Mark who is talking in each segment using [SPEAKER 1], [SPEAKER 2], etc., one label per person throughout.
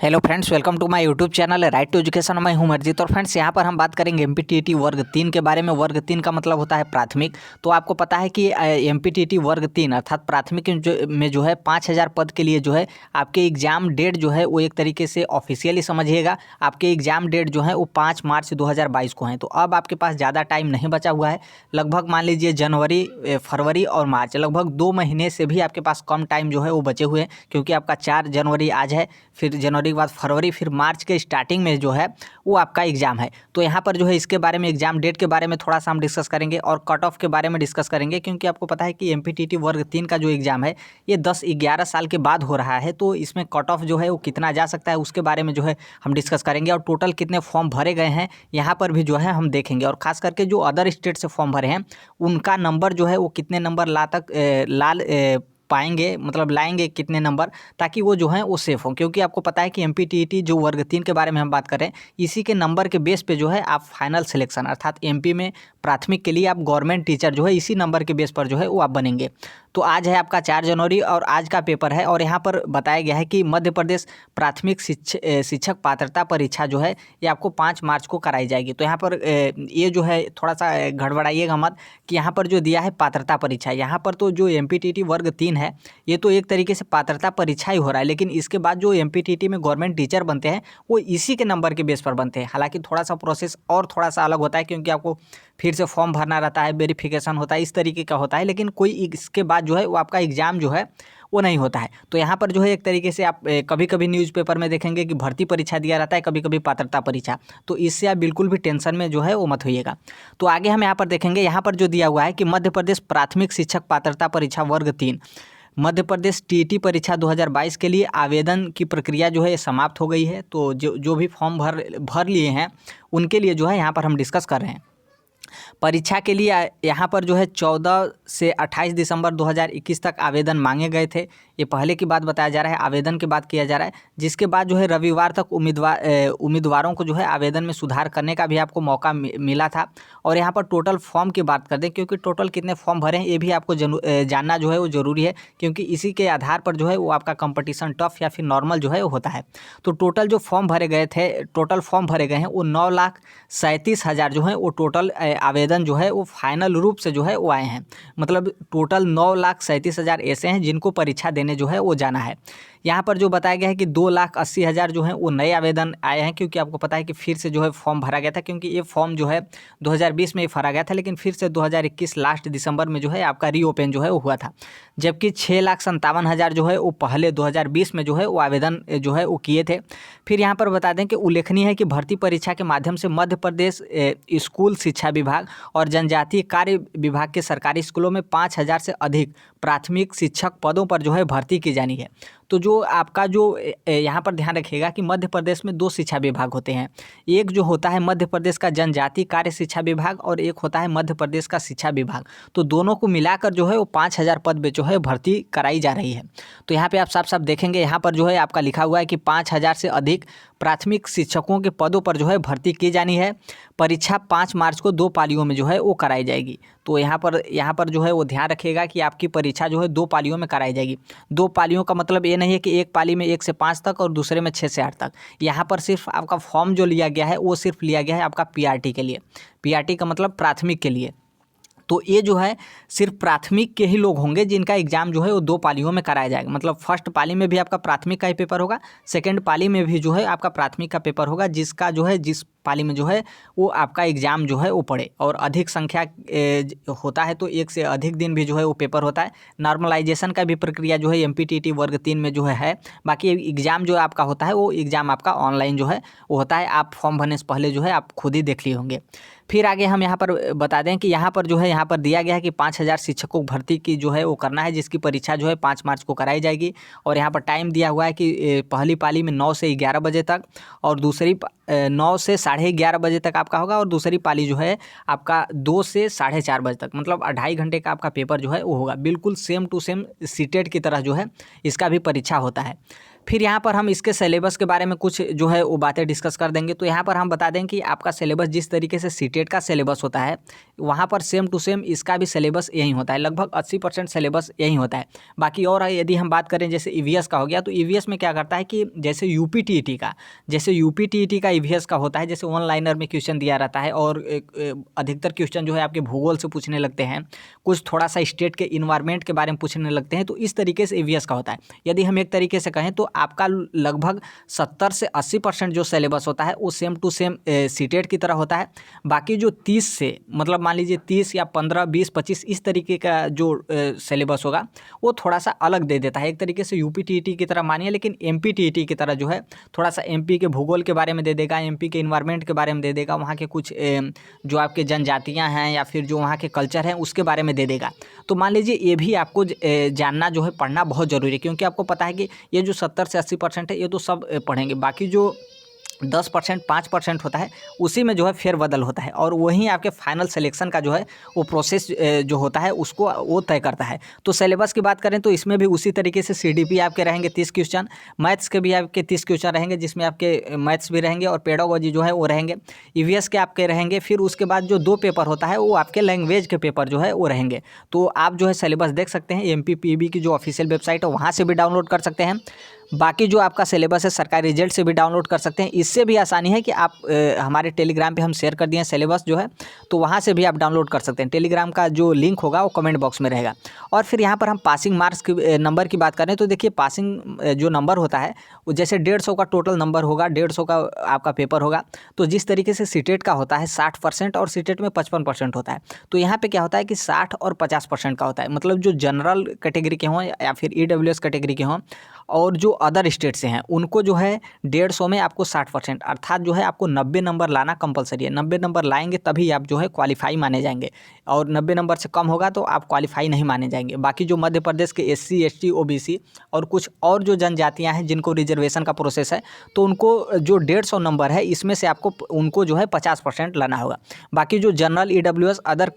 [SPEAKER 1] Hello friends, welcome to my YouTube channel right to education. मैं हूं मर्जीत। और friends, यहां पर हम बात करेंगे एमपीटीईटी वर्ग 3 के बारे में। वर्ग 3 का मतलब होता है प्राथमिक। तो आपको पता है कि एमपीटीईटी वर्ग 3 अर्थात प्राथमिक में जो है 5000 पद के लिए जो है आपके एग्जाम डेट जो है वो एक तरीके से ऑफिशियली समझिएगा, आपके एग्जाम डेट जो है वो 5 मार्च 2022 को है। तो अब आपके पास ज़्यादा टाइम नहीं बचा हुआ है। लगभग मान लीजिए जनवरी, फरवरी और मार्च, लगभग 2 महीने से भी आपके पास कम टाइम जो है वो बचे हुए हैं, क्योंकि आपका 4 जनवरी आज है, फिर जनवरी के बाद फरवरी, फिर मार्च के स्टार्टिंग में जो है वो आपका एग्ज़ाम है। तो यहाँ पर जो है इसके बारे में, एग्ज़ाम डेट के बारे में थोड़ा सा हम डिस्कस करेंगे और कट ऑफ के बारे में डिस्कस करेंगे, क्योंकि आपको पता है कि एमपीटीईटी वर्ग 3 का जो एग्ज़ाम है ये 10-11 साल के बाद हो रहा है। तो इसमें कट ऑफ जो है वो कितना जा सकता है उसके बारे में जो है हम डिस्कस करेंगे, और टोटल कितने फॉर्म भरे गए हैं यहाँ पर भी जो है हम देखेंगे। और ख़ास करके जो अदर स्टेट से फॉर्म भरे हैं उनका नंबर जो है वो कितने नंबर पाएंगे, मतलब लाएंगे कितने नंबर, ताकि वो जो है वो सेफ हों। क्योंकि आपको पता है कि एमपीटीईटी जो वर्ग 3 के बारे में हम बात कर रहे हैं, इसी के नंबर के बेस पे जो है आप फाइनल सिलेक्शन अर्थात एमपी में प्राथमिक के लिए आप गवर्नमेंट टीचर जो है इसी नंबर के बेस पर जो है वो आप बनेंगे। तो आज है आपका 4 जनवरी और आज का पेपर है। और यहाँ पर बताया गया है कि मध्य प्रदेश प्राथमिक शिक्षक पात्रता परीक्षा जो है ये आपको 5 मार्च को कराई जाएगी। तो यहाँ पर ये जो है थोड़ा सा गड़बड़ाइएगा मत कि यहाँ पर जो दिया है पात्रता परीक्षा, यहाँ पर तो जो एमपीटीईटी वर्ग 3 है ये तो एक तरीके से पात्रता परीक्षा ही हो रहा है, लेकिन इसके बाद जो एमपीटीईटी में गवर्नमेंट टीचर बनते हैं वो इसी के नंबर के बेस पर बनते हैं। हालांकि थोड़ा सा प्रोसेस और थोड़ा सा अलग होता है, क्योंकि आपको फिर से फॉर्म भरना रहता है, वेरिफिकेशन होता है, इस तरीके का होता है। लेकिन कोई इसके बाद जो है वो आपका एग्ज़ाम जो है वो नहीं होता है। तो यहाँ पर जो है एक तरीके से आप कभी कभी न्यूज़पेपर में देखेंगे कि भर्ती परीक्षा दिया रहता है, कभी कभी पात्रता परीक्षा। तो इससे आप बिल्कुल भी टेंशन में जो है वो मत होइएगा। तो आगे हम यहाँ पर देखेंगे, यहाँ पर जो दिया हुआ है कि मध्य प्रदेश प्राथमिक शिक्षक पात्रता परीक्षा वर्ग 3 मध्य प्रदेश टीईटी परीक्षा 2022 के लिए आवेदन की प्रक्रिया जो है समाप्त हो गई है। तो जो भी फॉर्म भर लिए हैं उनके लिए जो है यहाँ पर हम डिस्कस कर रहे हैं। परीक्षा के लिए यहाँ पर जो है 14 से 28 दिसंबर 2021 तक आवेदन मांगे गए थे। ये पहले की बात बताया जा रहा है, आवेदन की बात किया जा रहा है। जिसके बाद जो है रविवार तक उम्मीदवारों को जो है आवेदन में सुधार करने का भी आपको मौका मिला था। और यहाँ पर टोटल फॉर्म की बात कर दें, क्योंकि टोटल कितने फॉर्म भरे हैं ये भी आपको जानना जो है वो ज़रूरी है, क्योंकि इसी के आधार पर जो है वो आपका कंपटीशन टफ या फिर नॉर्मल जो है वो होता है। तो टोटल जो फॉर्म भरे गए थे, टोटल फॉर्म भरे गए हैं वो 9,37,000 जो है वो टोटल आवेदन जो है वो फाइनल रूप से जो है वो आए हैं। मतलब टोटल 9,37,000 ऐसे हैं जिनको परीक्षा देने जो है वो जाना है। यहाँ पर जो बताया गया है कि 2,80,000 जो हैं वो नए आवेदन आए हैं, क्योंकि आपको पता है कि फिर से जो है फॉर्म भरा गया था, क्योंकि ये फॉर्म जो है 2020 में ही भरा गया था, लेकिन फिर से 2021 लास्ट दिसंबर में जो है आपका रीओपन जो है वो हुआ था। जबकि 6,57,000 जो है वो पहले 2020 में जो है वो आवेदन जो है वो किए थे। फिर यहाँ पर बता दें कि उल्लेखनीय है कि भर्ती परीक्षा के माध्यम से मध्य प्रदेश स्कूल शिक्षा विभाग और जनजातीय कार्य विभाग के सरकारी स्कूलों में 5,000 से अधिक प्राथमिक शिक्षक पदों पर जो है भर्ती की जानी है। तो जो आपका जो यहाँ पर ध्यान रखिएगा कि मध्य प्रदेश में 2 शिक्षा विभाग होते हैं। एक जो होता है मध्य प्रदेश का जनजातीय कार्य शिक्षा विभाग और एक होता है मध्य प्रदेश का शिक्षा विभाग। तो दोनों को मिलाकर जो है वो 5,000 पद में जो है भर्ती कराई जा रही है। तो यहाँ पे आप साफ साफ देखेंगे, यहाँ पर जो है आपका लिखा हुआ है कि 5,000 से अधिक प्राथमिक शिक्षकों के पदों पर जो है भर्ती की जानी है। परीक्षा 5 मार्च को 2 पालियों में जो है वो कराई जाएगी। तो यहाँ पर जो है वो ध्यान रखिएगा कि आपकी परीक्षा जो है 2 पालियों में कराई जाएगी। 2 पालियों का मतलब ये नहीं है कि एक पाली में 1 से 5 तक और दूसरे में 6 से 8 तक। यहाँ पर सिर्फ आपका फॉर्म जो लिया गया है वो सिर्फ लिया गया है आपका पीआरटी के लिए। पीआरटी का मतलब प्राथमिक के लिए। तो ये जो है सिर्फ प्राथमिक के ही लोग होंगे जिनका एग्ज़ाम जो है वो 2 पालियों में कराया जाएगा। मतलब फर्स्ट पाली में भी आपका प्राथमिक का ही पेपर होगा, सेकंड पाली में भी जो है आपका प्राथमिक का पेपर होगा, जिसका जो है जिस पाली में जो है वो आपका एग्ज़ाम जो है वो पड़े। और अधिक संख्या होता है तो 1 से अधिक दिन भी जो है वो पेपर होता है। नॉर्मलाइजेशन का भी प्रक्रिया जो है एमपीटीईटी वर्ग 3 में जो है। बाकी एग्ज़ाम जो आपका होता है वो एग्ज़ाम आपका ऑनलाइन जो है वो होता है। आप फॉर्म भरने से पहले जो है आप खुद ही देख लिए होंगे। फिर आगे हम यहाँ पर बता दें कि यहाँ पर जो है यहाँ पर दिया गया है कि 5,000 शिक्षकों की भर्ती की जो है वो करना है, जिसकी परीक्षा जो है 5 मार्च को कराई जाएगी। और यहाँ पर टाइम दिया हुआ है कि पहली पाली में 9 से 11 बजे तक और दूसरी 9 से 11:30 बजे तक आपका होगा, और दूसरी पाली जो है आपका 2 से 4:30 बजे तक। मतलब 2.5 घंटे का आपका पेपर जो है वो होगा। बिल्कुल सेम टू सेम सीटेट की तरह जो है इसका भी परीक्षा होता है। फिर यहाँ पर हम इसके सिलेबस के बारे में कुछ जो है वो बातें डिस्कस कर देंगे। तो यहाँ पर हम बता दें कि आपका सिलेबस जिस तरीके से सीटेट का सिलेबस होता है, वहाँ पर सेम टू सेम इसका भी सिलेबस यही होता है, लगभग 80% सिलेबस यही होता है। बाकी और यदि हम बात करें जैसे ईवीएस का हो गया, तो ईवीएस में क्या करता है कि जैसे यूपीटीईटी का ईवीएस का होता है, जैसे वन लाइनर में क्वेश्चन दिया रहता है और अधिकतर क्वेश्चन जो है आपके भूगोल से पूछने लगते हैं, कुछ थोड़ा सा स्टेट के इन्वायरमेंट के बारे में पूछने लगते हैं। तो इस तरीके से ईवीएस का होता है। यदि हम एक तरीके से कहें तो आपका लगभग 70 से 80% जो सिलेबस होता है वो सेम टू सेम सीटेट की तरह होता है। बाकी जो 30 से मतलब मान लीजिए 30 या 15, 20, 25 इस तरीके का जो सिलेबस होगा वो थोड़ा सा अलग दे देता है, एक तरीके से यूपीटीईटी की तरह मानिए, लेकिन एमपीटीईटी की तरह जो है थोड़ा सा एमपी के भूगोल के बारे में दे देगा, एमपी के इन्वायरमेंट के बारे में दे देगा, वहाँ के कुछ जो आपके जनजातियाँ हैं या फिर जो वहाँ के कल्चर हैं उसके बारे में दे देगा। तो मान लीजिए ये भी आपको जानना जो है, पढ़ना बहुत ज़रूरी है, क्योंकि आपको पता है कि ये जो 70 से 80% है ये तो सब पढ़ेंगे, बाकी जो 10%, 5% होता है उसी में जो है फेरबदल होता है, और वहीं आपके फाइनल सिलेक्शन का जो है वो प्रोसेस जो होता है उसको वो तय करता है। तो सिलेबस की बात करें तो इसमें भी उसी तरीके से सीडीपी आपके रहेंगे 30 क्वेश्चन, मैथ्स के भी आपके 30 क्वेश्चन रहेंगे, जिसमें आपके मैथ्स भी रहेंगे और पेडागोजी जो है वो रहेंगे, ईवीएस के आपके रहेंगे। फिर उसके बाद जो 2 पेपर होता है वो आपके लैंग्वेज के पेपर जो है वो रहेंगे। तो आप जो है सिलेबस देख सकते हैं, एमपीपीबी की जो ऑफिशियल वेबसाइट है वहाँ से भी डाउनलोड कर सकते हैं। बाकी जो आपका सिलेबस है सरकारी रिजल्ट से भी डाउनलोड कर सकते हैं। इससे भी आसानी है कि आप हमारे टेलीग्राम पे हम शेयर कर दिए हैं सिलेबस जो है, तो वहाँ से भी आप डाउनलोड कर सकते हैं। टेलीग्राम का जो लिंक होगा वो कमेंट बॉक्स में रहेगा। और फिर यहाँ पर हम पासिंग मार्क्स की नंबर की बात करें तो देखिए पासिंग जो नंबर होता है वो जैसे 150 का टोटल नंबर होगा, 150 का आपका पेपर होगा। तो जिस तरीके से सीटेट का होता है 60% और सीटेट में 55% होता है, तो यहाँ पे क्या होता है कि 60 और 50% का होता है। मतलब जो जनरल कैटेगरी के हों या फिर ईडब्ल्यूएस कैटेगरी के हों और जो अदर स्टेट से हैं उनको जो है 150 में आपको 60%, अर्थात जो है आपको 90 नंबर लाना कंपलसरी है। 90 नंबर लाएंगे तभी आप जो है क्वालिफाई माने जाएंगे, और 90 नंबर से कम होगा तो आप क्वालिफाई नहीं माने जाएंगे। बाकी जो मध्य प्रदेश के एससी, एसटी, ओबीसी और कुछ और जो जनजातियां हैं जिनको रिजर्वेशन का प्रोसेस है, तो उनको जो 150 नंबर है इसमें से आपको उनको जो है 50% लाना होगा। बाकी जो जनरल ईडब्ल्यूएस अदर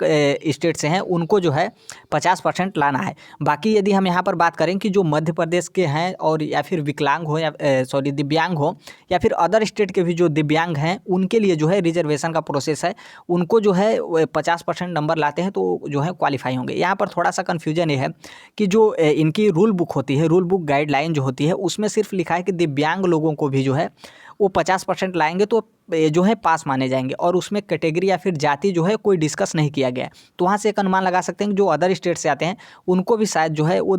[SPEAKER 1] स्टेट से हैं उनको जो है 50% लाना है। बाकी यदि हम यहाँ पर बात करें कि जो मध्य प्रदेश के हैं और या फिर विकलांग हो या दिव्यांग हो या फिर अदर स्टेट के भी जो दिव्यांग हैं उनके लिए जो है रिजर्वेशन का प्रोसेस है, उनको जो है 50% नंबर लाते हैं तो जो है क्वालिफाई होंगे। यहाँ पर थोड़ा सा कन्फ्यूजन ये है कि जो इनकी रूल बुक होती है, रूल बुक गाइडलाइन जो होती है उसमें सिर्फ लिखा है कि दिव्यांग लोगों को भी जो है वो 50% लाएंगे तो जो है पास माने जाएंगे, और उसमें कैटेगरी या फिर जाति जो है कोई डिस्कस नहीं किया गया है। तो वहाँ से एक अनुमान लगा सकते हैं कि जो अदर स्टेट से आते हैं उनको भी शायद जो है वो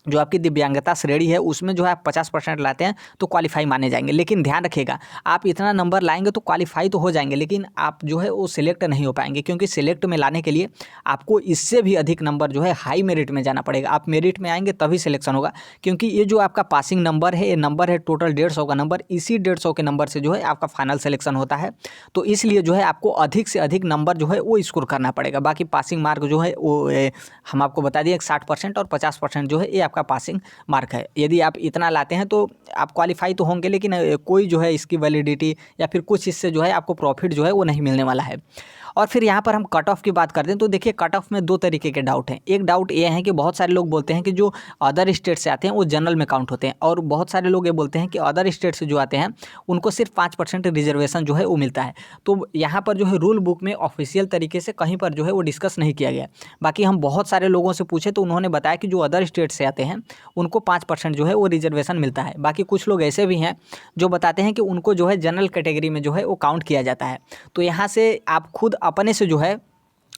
[SPEAKER 1] जो आपकी दिव्यांगता श्रेणी है उसमें जो है आप 50% लाते हैं तो क्वालिफाई माने जाएंगे। लेकिन ध्यान रखिएगा, आप इतना नंबर लाएंगे तो क्वालिफाई तो हो जाएंगे, लेकिन आप जो है वो सिलेक्ट नहीं हो पाएंगे, क्योंकि सिलेक्ट में लाने के लिए आपको इससे भी अधिक नंबर जो है हाई मेरिट में जाना पड़ेगा। आप मेरिट में आएंगे तभी सिलेक्शन होगा, क्योंकि ये जो आपका पासिंग नंबर है, ये नंबर है टोटल 150 का नंबर, इसी 150 के नंबर से जो है आपका फाइनल सिलेक्शन होता है। तो इसलिए जो है आपको अधिक से अधिक नंबर जो है वो स्कोर करना पड़ेगा। बाकी पासिंग मार्क जो है वो हम आपको बता दिए 60% और 50% जो है ये आपका पासिंग मार्क है। यदि आप इतना लाते हैं तो आप क्वालिफाई तो होंगे, लेकिन कोई जो है इसकी वैलिडिटी या फिर कुछ इससे जो है आपको प्रॉफिट जो है वो नहीं मिलने वाला है। और फिर यहाँ पर हम कट ऑफ की बात करते हैं तो देखिए कट ऑफ में 2 तरीके के डाउट हैं। एक डाउट ये है कि बहुत सारे लोग बोलते हैं कि जो अदर स्टेट से आते हैं वो जनरल में काउंट होते हैं, और बहुत सारे लोग ये बोलते हैं कि अदर स्टेट से जो आते हैं उनको सिर्फ 5% रिजर्वेशन जो है वो मिलता है। तो यहाँ पर जो है रूल बुक में ऑफिशियल तरीके से कहीं पर जो है वो डिस्कस नहीं किया गया। बाकी हम बहुत सारे लोगों से पूछे तो उन्होंने बताया कि जो अदर स्टेट से आते हैं उनको 5% जो है वो रिजर्वेशन मिलता है। बाकी कुछ लोग ऐसे भी हैं जो बताते हैं कि उनको जो है जनरल कैटेगरी में जो है वो काउंट किया जाता है। तो यहाँ से आप खुद अपने से जो है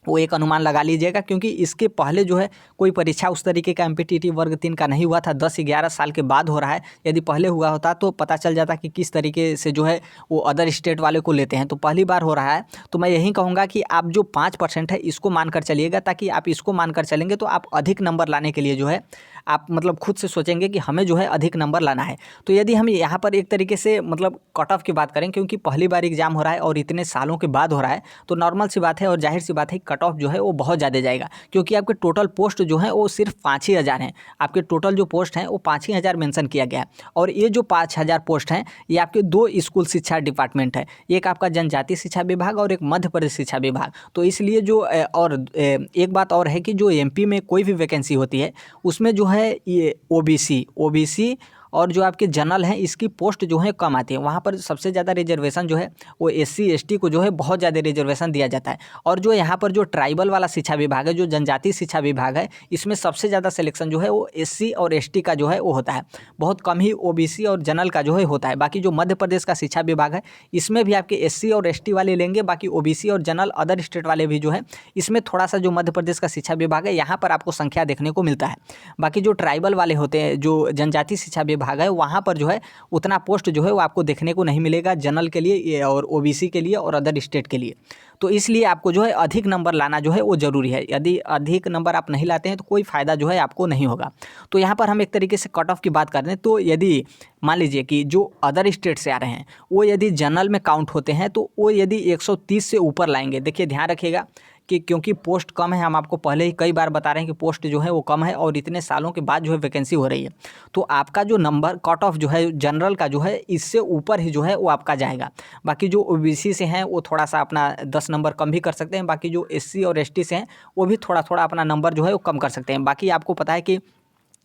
[SPEAKER 1] वो एक अनुमान लगा लीजिएगा, क्योंकि इसके पहले जो है कोई परीक्षा उस तरीके का एमपीटीटी वर्ग 3 का नहीं हुआ था, 10-11 साल के बाद हो रहा है। यदि पहले हुआ होता तो पता चल जाता कि किस तरीके से जो है वो अदर स्टेट वाले को लेते हैं। तो पहली बार हो रहा है, तो मैं यही कहूँगा कि आप जो 5% है इसको मानकर चलिएगा, ताकि आप इसको मानकर चलेंगे तो आप अधिक नंबर लाने के लिए जो है आप मतलब खुद से सोचेंगे कि हमें जो है अधिक नंबर लाना है। तो यदि हम यहाँ पर एक तरीके से मतलब कट ऑफ की बात करें, क्योंकि पहली बार एग्जाम हो रहा है और इतने सालों के बाद हो रहा है, तो नॉर्मल सी बात है और जाहिर सी बात है कट ऑफ जो है वो बहुत ज़्यादा जाएगा, क्योंकि आपके टोटल पोस्ट जो है वो सिर्फ 5 ही हज़ार हैं। आपके टोटल जो पोस्ट हैं वो 5 ही हज़ार मेंशन किया गया है, और ये जो 5000 पोस्ट हैं ये आपके 2 स्कूल शिक्षा डिपार्टमेंट है, एक आपका जनजातीय शिक्षा विभाग और एक मध्य प्रदेश शिक्षा विभाग। तो इसलिए जो और एक बात और है कि जो एमपी में कोई भी वैकेंसी होती है उसमें जो है ये ओबीसी और जो आपके जनरल हैं इसकी पोस्ट जो है कम आती है। वहाँ पर सबसे ज़्यादा रिजर्वेशन जो है वो SC ST को जो है बहुत ज़्यादा रिजर्वेशन दिया जाता है। और जो यहाँ पर जो ट्राइबल वाला शिक्षा विभाग है, जो जनजातीय शिक्षा विभाग है, इसमें सबसे ज़्यादा सिलेक्शन जो है वो SC और ST का जो है वो होता है। बहुत कम ही OBC और जनरल का जो है होता है। बाकी जो मध्य प्रदेश का शिक्षा विभाग है इसमें भी आपके SC और ST वाले लेंगे, बाकी OBC और जनरल अदर स्टेट वाले भी जो है इसमें थोड़ा सा जो मध्य प्रदेश का शिक्षा विभाग है यहाँ पर आपको संख्या देखने को मिलता है। बाकी जो ट्राइबल वाले होते हैं, जो जनजातीय शिक्षा विभाग है, वहाँ पर जो है उतना पोस्ट जो है वो आपको देखने को नहीं मिलेगा जनरल के लिए और OBC के लिए और अदर स्टेट के लिए। तो इसलिए आपको जो है अधिक नंबर लाना जो है वो ज़रूरी है। यदि अधिक नंबर आप नहीं लाते हैं तो कोई फ़ायदा जो है आपको नहीं होगा। तो यहाँ पर हम एक तरीके से कट ऑफ की बात कर रहे हैं, तो यदि मान लीजिए कि जो अदर स्टेट से आ रहे हैं वो यदि जनरल में काउंट होते हैं तो वो यदि 130 से ऊपर लाएंगे, देखिए ध्यान रखिएगा कि क्योंकि पोस्ट कम है, हम आपको पहले ही कई बार बता रहे हैं कि पोस्ट जो है वो कम है और इतने सालों के बाद जो है वैकेंसी हो रही है, तो आपका जो नंबर कट ऑफ जो है जनरल का जो है इससे ऊपर ही जो है वो आपका जाएगा। बाकी जो OBC से हैं वो थोड़ा सा अपना 10 नंबर कम भी कर सकते हैं, बाकी जो SC और ST से हैं वो भी थोड़ा थोड़ा अपना नंबर जो है वो कम कर सकते हैं। बाकी आपको पता है कि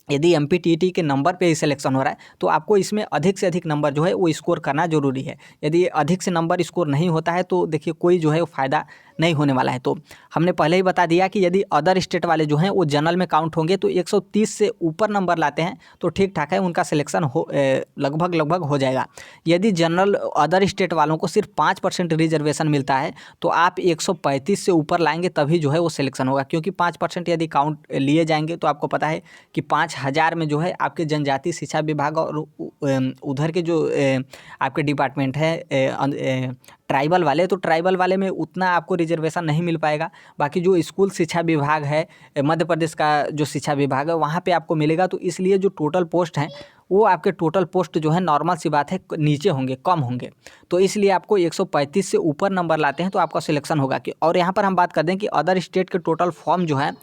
[SPEAKER 1] यदि MPTT के नंबर पे ही सिलेक्शन हो रहा है तो आपको इसमें अधिक से अधिक नंबर जो है वो स्कोर करना ज़रूरी है। यदि अधिक से नंबर स्कोर नहीं होता है तो देखिए कोई जो है वो फ़ायदा नहीं होने वाला है। तो हमने पहले ही बता दिया कि यदि अदर स्टेट वाले जो हैं वो जनरल में काउंट होंगे तो 130 से ऊपर नंबर लाते हैं तो ठीक ठाक है, उनका सिलेक्शन लगभग हो जाएगा। यदि जनरल अदर स्टेट वालों को सिर्फ 5% रिजर्वेशन मिलता है तो आप 135 से ऊपर लाएंगे तभी जो है वो सिलेक्शन होगा, क्योंकि 5% यदि काउंट लिए जाएंगे तो आपको पता है कि 5000 में जो है आपके जनजातीय शिक्षा विभाग और उधर के जो आपके डिपार्टमेंट है ट्राइबल वाले, तो ट्राइबल वाले में उतना आपको रिजर्वेशन नहीं मिल पाएगा। बाकी जो स्कूल शिक्षा विभाग है मध्य प्रदेश का जो शिक्षा विभाग है वहाँ पे आपको मिलेगा। तो इसलिए जो टोटल पोस्ट हैं वो आपके टोटल पोस्ट जो है नॉर्मल सी बात है नीचे होंगे, कम होंगे। तो इसलिए आपको 135 से ऊपर नंबर लाते हैं तो आपका सिलेक्शन होगा। कि और यहाँ पर हम बात कर दें कि अदर स्टेट के टोटल फॉर्म जो है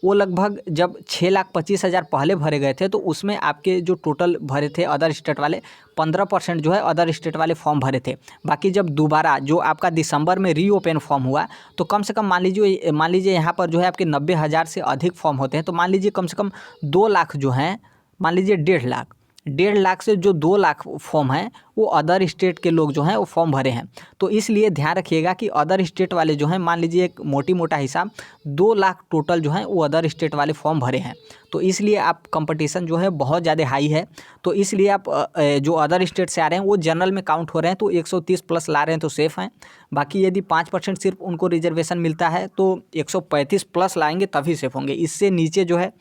[SPEAKER 1] वो लगभग जब 6,25,000 पहले भरे गए थे तो उसमें आपके जो टोटल भरे थे अदर स्टेट वाले 15% जो है अदर स्टेट वाले फॉर्म भरे थे। बाकी जब दोबारा जो आपका दिसंबर में रीओपन फॉर्म हुआ तो कम से कम मान लीजिए यहाँ पर जो है आपके 90,000 से अधिक फॉर्म होते हैं, तो मान लीजिए कम से कम 2 लाख जो हैं, मान लीजिए 1.5 लाख से जो 2 लाख फॉर्म हैं वो अदर स्टेट के लोग जो हैं वो फॉर्म भरे हैं। तो इसलिए ध्यान रखिएगा कि अदर स्टेट वाले जो हैं, मान लीजिए एक मोटा हिसाब 2 लाख टोटल जो हैं वो अदर स्टेट वाले फॉर्म भरे हैं। तो इसलिए आप कंपटीशन जो है बहुत ज़्यादा हाई है। तो इसलिए आप जो अदर स्टेट से आ रहे हैं वो जनरल में काउंट हो रहे हैं तो 130 प्लस ला रहे हैं तो सेफ़ हैं। बाकी यदि 5% सिर्फ उनको रिजर्वेशन मिलता है तो 135 प्लस लाएंगे तभी सेफ होंगे, इससे नीचे जो है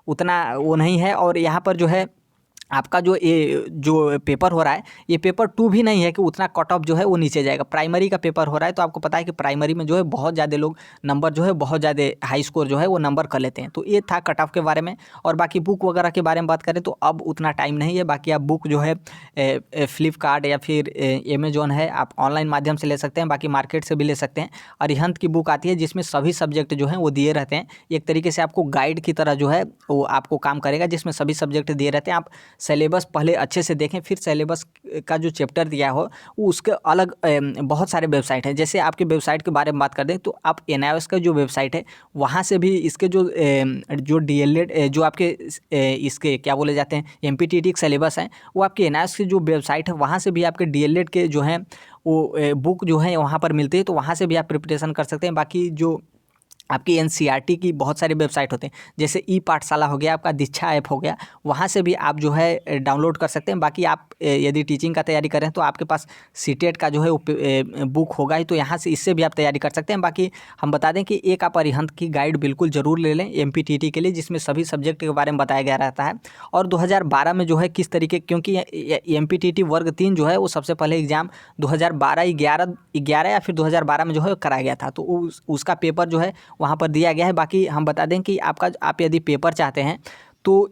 [SPEAKER 1] उतना वो नहीं है। और यहाँ पर जो है आपका जो पेपर हो रहा है ये पेपर 2 भी नहीं है कि उतना कट ऑफ जो है वो नीचे जाएगा। प्राइमरी का पेपर हो रहा है तो आपको पता है कि प्राइमरी में जो है बहुत ज़्यादा लोग नंबर जो है बहुत ज़्यादा हाई स्कोर जो है वो नंबर कर लेते हैं। तो ये था कट ऑफ के बारे में। और बाकी बुक वगैरह के बारे में बात करें तो अब उतना टाइम नहीं है। बाकी आप बुक जो है फ्लिपकार्ट या फिर अमेजोन है आप ऑनलाइन माध्यम से ले सकते हैं, बाकी मार्केट से भी ले सकते हैं। अरिहंत की बुक आती है जिसमें सभी सब्जेक्ट जो हैं वो दिए रहते हैं। एक तरीके से आपको गाइड की तरह जो है वो आपको काम करेगा, जिसमें सभी सब्जेक्ट दिए रहते हैं। आप सिलेबस पहले अच्छे से देखें, फिर सिलेबस का जो चैप्टर दिया हो वो उसके अलग बहुत सारे वेबसाइट हैं। जैसे आपके वेबसाइट के बारे में बात कर दें तो आप NIOS का जो वेबसाइट है वहाँ से भी इसके जो DLED जो आपके इसके क्या बोले जाते हैं MPTT सिलेबस हैं वो आपके NIOS की जो वेबसाइट है वहाँ से भी आपके DLED के जो हैं वो बुक जो है वहाँ पर मिलती है, तो वहाँ से भी आप प्रिपरेशन कर सकते हैं। बाकी जो आपकी NCERT की बहुत सारे वेबसाइट होते हैं, जैसे ई-पाठशाला हो गया, आपका दीक्षा ऐप हो गया, वहाँ से भी आप जो है डाउनलोड कर सकते हैं। बाकी आप यदि टीचिंग का तैयारी करें तो आपके पास CTET का जो है बुक होगा ही, तो यहाँ से इससे भी आप तैयारी कर सकते हैं। बाकी हम बता दें कि एक आप अरिहंत की गाइड बिल्कुल ज़रूर ले लें MPTT के लिए, जिसमें सभी सब्जेक्ट के बारे में बताया गया रहता है। और 2012 में जो है किस तरीके, क्योंकि MPTT वर्ग 3 जो है वो सबसे पहले एग्ज़ाम 2012-11 या फिर 2012 में जो है कराया गया था, तो उसका पेपर जो है वहाँ पर दिया गया है। बाकी हम बता दें कि आप यदि पेपर चाहते हैं तो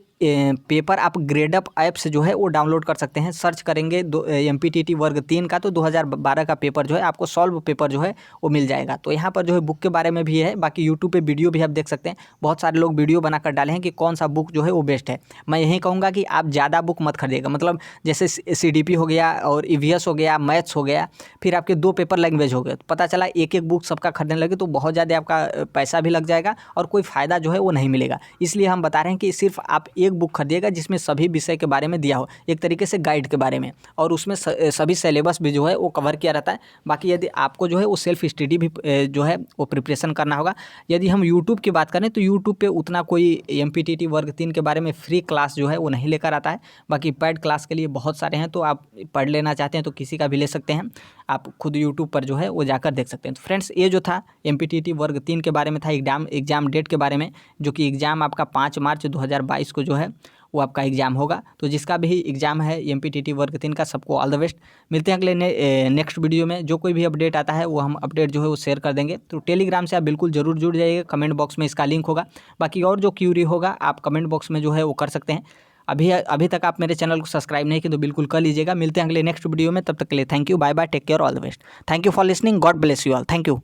[SPEAKER 1] पेपर आप ग्रेडअप ऐप से जो है वो डाउनलोड कर सकते हैं। सर्च करेंगे MPTT वर्ग 3 का तो 2012 का पेपर जो है आपको सॉल्व पेपर जो है वो मिल जाएगा। तो यहाँ पर जो है बुक के बारे में भी है। बाकी यूट्यूब पे वीडियो भी आप देख सकते हैं, बहुत सारे लोग वीडियो बनाकर डाले हैं कि कौन सा बुक जो है वो बेस्ट है। मैं यही कहूँगा कि आप ज़्यादा बुक मत खरीदिएगा, मतलब जैसे CDP हो गया और EVS हो गया, मैथ्स हो गया, फिर आपके 2 पेपर लैंग्वेज हो गए, तो पता चला एक बुक सबका खरीदने लगे तो बहुत ज़्यादा आपका पैसा भी लग जाएगा और कोई फ़ायदा जो है वो नहीं मिलेगा। इसलिए हम बता रहे हैं कि सिर्फ आप एक एक बुक खरीदिएगा जिसमें सभी विषय के बारे में दिया हो, एक तरीके से गाइड के बारे में, और उसमें सभी सिलेबस भी जो है वो कवर किया रहता है। बाकी यदि आपको जो है वो सेल्फ स्टडी भी जो है वो प्रिपरेशन करना होगा। यदि हम यूट्यूब की बात करें तो यूट्यूब पे उतना कोई MPTT वर्ग 3 के बारे में फ्री क्लास जो है वो नहीं लेकर आता है। बाकी पेड क्लास के लिए बहुत सारे हैं, तो आप पढ़ लेना चाहते हैं तो किसी का भी ले सकते हैं, आप खुद यूट्यूब पर जो है वो जाकर देख सकते हैं। तो फ्रेंड्स, ये जो था MPTT वर्ग 3 के बारे में था, एग्जाम डेट के बारे में, जो कि एग्ज़ाम आपका 5 मार्च 2022 को जो है वो आपका एग्ज़ाम होगा। तो जिसका भी एग्ज़ाम है MPTT वर्ग 3 का, सबको ऑल द बेस्ट। मिलते हैं अगले नेक्स्ट वीडियो में। जो कोई भी अपडेट आता है वो हम अपडेट जो है वो शेयर कर देंगे। तो टेलीग्राम से आप बिल्कुल ज़रूर जुड़ जाइएगा, कमेंट बॉक्स में इसका लिंक होगा। बाकी और जो क्यूरी होगा आप कमेंट बॉक्स में जो है वो कर सकते हैं। अभी तक आप मेरे चैनल को सब्सक्राइब नहीं किए तो बिल्कुल कर लीजिएगा। मिलते हैं अगले नेक्स्ट वीडियो में, तब तक के लिए thank you, bye bye, take care, all the best. Thank you for listening, God bless you all, thank you.